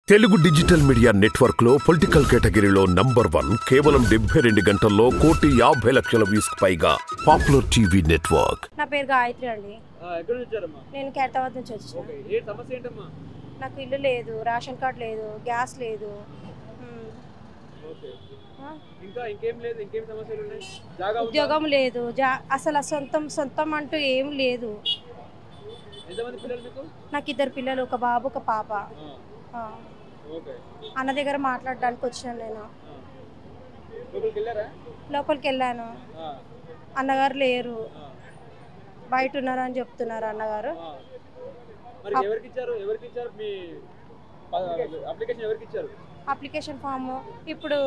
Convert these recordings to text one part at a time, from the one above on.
Telugu digital media network లో political కేటగిరీలో number 1 కేవలం 72 గంటల్లో 1,50,00,000 వ్యూస్ పైగా పాపులర్ టీవీ నెట్వర్క్. నా పేరు గాయత్రి అండి. ఎక్కడ నుంచి వచ్చారమ్మా? నేను కేరళ నుంచి వచ్చాను. ఓకే, ఏ సమస్య ఏంటమ్మా? నాకు ఇల్లు లేదు, రేషన్ కార్డ్ లేదు, గ్యాస్ లేదు. ఓకే, ఇంకా ఇంకేం లేదు, ఇంకేం సమస్యలు ఉన్నాయి? జాగా ఉద్యోగం లేదు, అసలు సొంతం అంటూ ఏం లేదు. ఎంతమంది పిల్లలు మీకు? నాకు 2 పిల్లలు, ఒక బాబు ఒక పాప. ఓకే, అన్న దగ్గర మాట్లాడడానికి వచ్చాను నేను. లోపలికి వెళ్ళాను, అన్నగారు లేరు, బయట ఉన్నారు అని చెప్తున్నారు అన్నగారు. అప్లికేషన్ ఫామ్ ఇప్పుడు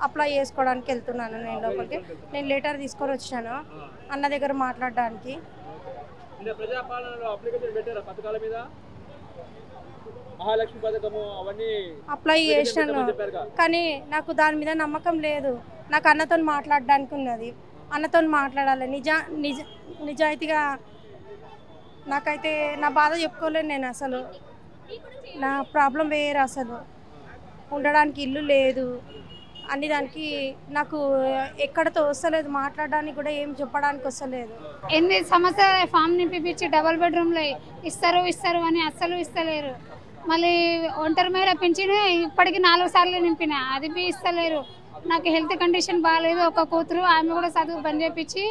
అప్లై చేసుకోవడానికి వెళ్తున్నాను నేను లోపలికి. నేను లెటర్ తీసుకొని వచ్చాను అన్న దగ్గర మాట్లాడడానికి. అప్లై చేశాను కానీ నాకు దాని మీద నమ్మకం లేదు. నాకు అన్నతో మాట్లాడడానికి ఉన్నది, అన్నతో మాట్లాడాలి. నిజాయితీగా నాకైతే నా బాధ చెప్పుకోలేను నేను. అసలు నా ప్రాబ్లం వేరే, అసలు ఉండడానికి ఇల్లు లేదు, అన్ని దానికి నాకు ఎక్కడతో వస్తలేదు, మాట్లాడడానికి కూడా ఏం చెప్పడానికి వస్తలేదు. ఎన్ని సమస్య ఫామ్ నింపిపించి డబుల్ బెడ్రూమ్లో ఇస్తారు అని అస్సలు ఇస్తలేరు. మళ్ళీ ఒంటరి మహిళ పింఛను ఇప్పటికి 4 సార్లు నింపిన, అది బి ఇస్తలేరు. నాకు హెల్త్ కండిషన్ బాగాలేదు, ఒక కూతురు, ఆమె కూడా చదువు పని చేపించి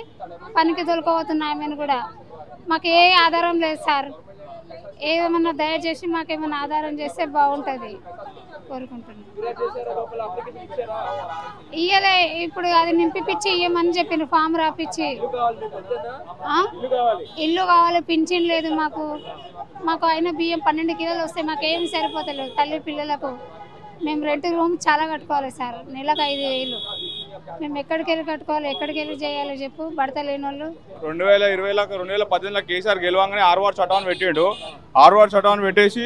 పనికి తోలుకోబోతున్నా ఆమెను కూడా. మాకు ఏ ఆధారం లేదు సార్, ఏమన్నా దయచేసి మాకేమైనా ఆధారం చేస్తే బాగుంటుంది కోరుకుంటున్నాను. ఇయ్యలే, ఇప్పుడు అది నింపిపించి ఇయ్యమని చెప్పిన ఫామ్ రాపిచ్చి. ఇల్లు కావాలి, పింఛన్ లేదు మాకు. అయినా బియ్యం 12 కిలోలు వస్తాయి, మాకేమి సరిపోతలేదు తల్లి పిల్లలకు. మేము రెంట్ రూమ్ చాలా కట్టుకోవాలి సార్, నెలకు 5,000. మేము ఎక్కడికి వెళ్ళి కట్టుకోవాలి, ఎక్కడికి వెళ్ళి చేయాలి చెప్పు, భర్త లేని వాళ్ళు. 2018లో కేసీఆర్ గెలవంగానే 6 వార్డు చట్టాన్ని పెట్టిండు. 6 వార్డు చట్టాన్ని పెట్టేసి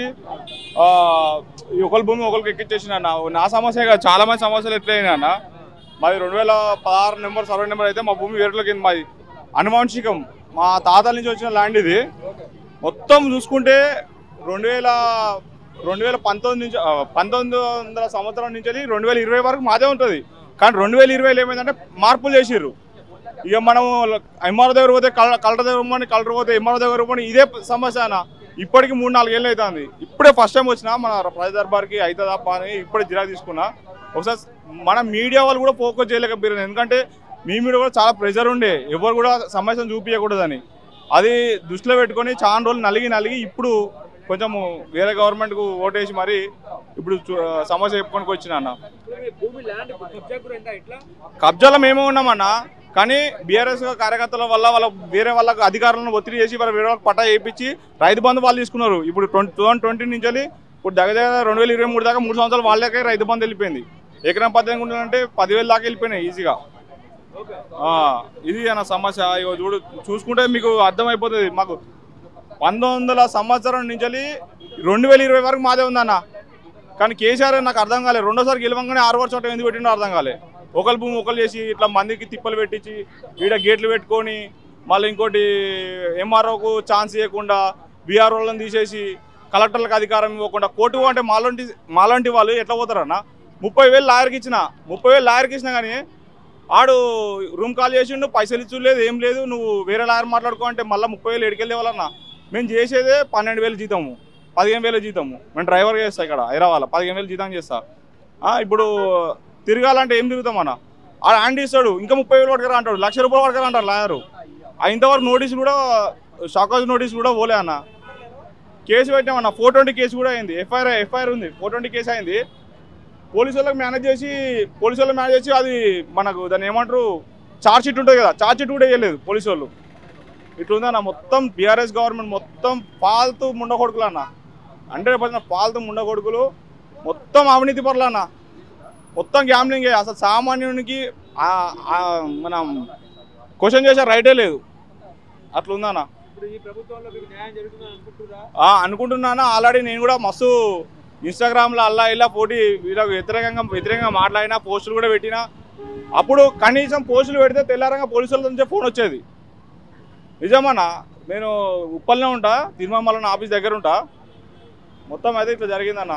ఒకరి భూమి ఒకరికి ఎక్కించేసిన. నా సమస్య కాదు, చాలా మంది సమస్యలు ఎట్లయినా అన్న. మాది 2016 నెంబర్ సర్వే నెంబర్ అయితే మా భూమి వేరులోకి మాది అనువంశికం, మా తాతల నుంచి వచ్చిన ల్యాండ్ ఇది. మొత్తం చూసుకుంటే 2019 నుంచి 1900 సంవత్సరం నుంచి 2020 వరకు మాదే ఉంటుంది. కానీ 2020లో ఏమైందంటే మార్పులు చేసిర్రు. ఇక మనం ఎంఆర్ఓ దగ్గర పోతే కలెక్టర్ దగ్గర పోని, కలెక్టర్ పోతే ఎంఆర్ఓ దగ్గర పోని, ఇదే సమస్య అన్న. ఇప్పటికి 3-4 ఏళ్ళు అవుతుంది. ఇప్పుడే ఫస్ట్ టైం వచ్చినా మన ప్రజా దర్బార్కి అవుతుందా అని ఇప్పుడే జిరా తీసుకున్నా. ఒకసారి మన మీడియా వాళ్ళు కూడా ఫోకస్ చేయలేకపోయారు, ఎందుకంటే మీ మీద కూడా చాలా ప్రెషర్ ఉండే, ఎవరు కూడా సమస్యను చూపించకూడదని. అది దృష్టిలో పెట్టుకొని చాలా రోజులు నలిగి ఇప్పుడు కొంచెం వేరే గవర్నమెంట్కు ఓటేసి మరి ఇప్పుడు సమస్య చెప్పుకొని వచ్చిన అన్న. కబ్జాలో మేమే ఉన్నామన్నా, కానీ బీఆర్ఎస్ కార్యకర్తల వల్ల వేరే వాళ్ళకు అధికారులను ఒత్తిడి చేసి వేరే వాళ్ళకి పట్టా చేయించి రైతు బంధు వాళ్ళు తీసుకున్నారు. ఇప్పుడు 2020 నుంచి ఇప్పుడు దగ్గర 2023 దాకా 3 సంవత్సరాలు వాళ్ళకే రైతు బంధు వెళ్ళిపోయింది. ఎకరం 18 గుంటలంటే 10,000 దాకా వెళ్ళిపోయినాయి ఈజీగా. ఇది అన్న సమస్య. చూసుకుంటే మీకు అర్థమైపోతుంది. మాకు 1900 సంవత్సరం నుంచి 2020 వరకు మాదే ఉందన్న. కానీ కేసీఆర్ నాకు అర్థం కాలేదు, రెండోసారి గెలవంగానే 6 వార్డు చట్టం ఎందుకు పెట్టిండో అర్థం కాలేదు. ఒకరి భూమి ఒకరు చేసి ఇట్లా మందికి తిప్పలు పెట్టించి ఈడ గేట్లు పెట్టుకొని మళ్ళీ ఇంకోటి ఎంఆర్ఓకు ఛాన్స్ ఇవ్వకుండా బీఆర్ఓలను తీసేసి కలెక్టర్లకు అధికారం ఇవ్వకుండా కోర్టు అంటే మాలాంటి వాళ్ళు ఎట్లా పోతారన్న. 30,000 లాయర్కి ఇచ్చిన, 30,000 లాయర్కి ఇచ్చినా కానీ ఆడు రూమ్ కాల్ చేసిండు, పైసలు ఇచ్చులేదు, ఏం లేదు, నువ్వు వేరే లాయర్ మాట్లాడుకో అంటే మళ్ళీ 30,000 ఎడికెళ్ళే వాళ్ళన్నా. మేము చేసేదే 12,000 జీతము, 15,000 జీతము. మేము డ్రైవర్గా చేస్తాం ఇక్కడ హైదరాబాద్లో, 15,000 జీతం చేస్తా. ఇప్పుడు తిరగాలంటే ఏం తిరుగుతామన్న. ఆడు హ్యాండ్ ఇస్తాడు, ఇంకా 30,000 పడకరా అంటాడు, ₹1,00,000 పడకరా అంటారు లాయరు. ఇంతవరకు నోటీసు కూడా, షాకాజ్ నోటీసు కూడా పోలే అన్న. కేసు పెట్టామన్న, 420 కేసు కూడా అయింది, ఎఫ్ఐఆర్ ఉంది, 420 కేసు అయింది. పోలీసు వాళ్ళకి మేనేజ్ చేసి అది మనకు దాన్ని ఏమంటారు, ఛార్జ్ షీట్ ఉంటుంది కదా, ఛార్జ్ షీట్ కూడా వేయలేదు పోలీసు వాళ్ళు. ఇట్లుందన్న మొత్తం బీఆర్ఎస్ గవర్నమెంట్ మొత్తం ఫాల్తూ ముండకొడుకులు అన్న, 100% ఫాల్తూ ముండకొడుకులు, మొత్తం అవినీతి పరులు అన్న, మొత్తం గ్యామ్లింగ్. అసలు సామాన్యునికి మనం క్వశ్చన్ చేసే రైటే లేదు, అట్లుందన్న. అనుకుంటున్నాను. ఆల్రెడీ నేను కూడా మస్తు ఇన్స్టాగ్రామ్లో అల్లా ఇలా వీళ్ళకి వ్యతిరేకంగా మాట్లాడినా, పోస్టులు కూడా పెట్టినా. అప్పుడు కనీసం పోస్టులు పెడితే తెల్లారంగా పోలీసుల నుంచే ఫోన్ వచ్చేది. నిజమన్నా, నేను ఉప్పల్నే ఉంటా, తిరుమల ఆఫీస్ దగ్గర ఉంటా. మొత్తం అయితే ఇట్లా జరిగిందన్న.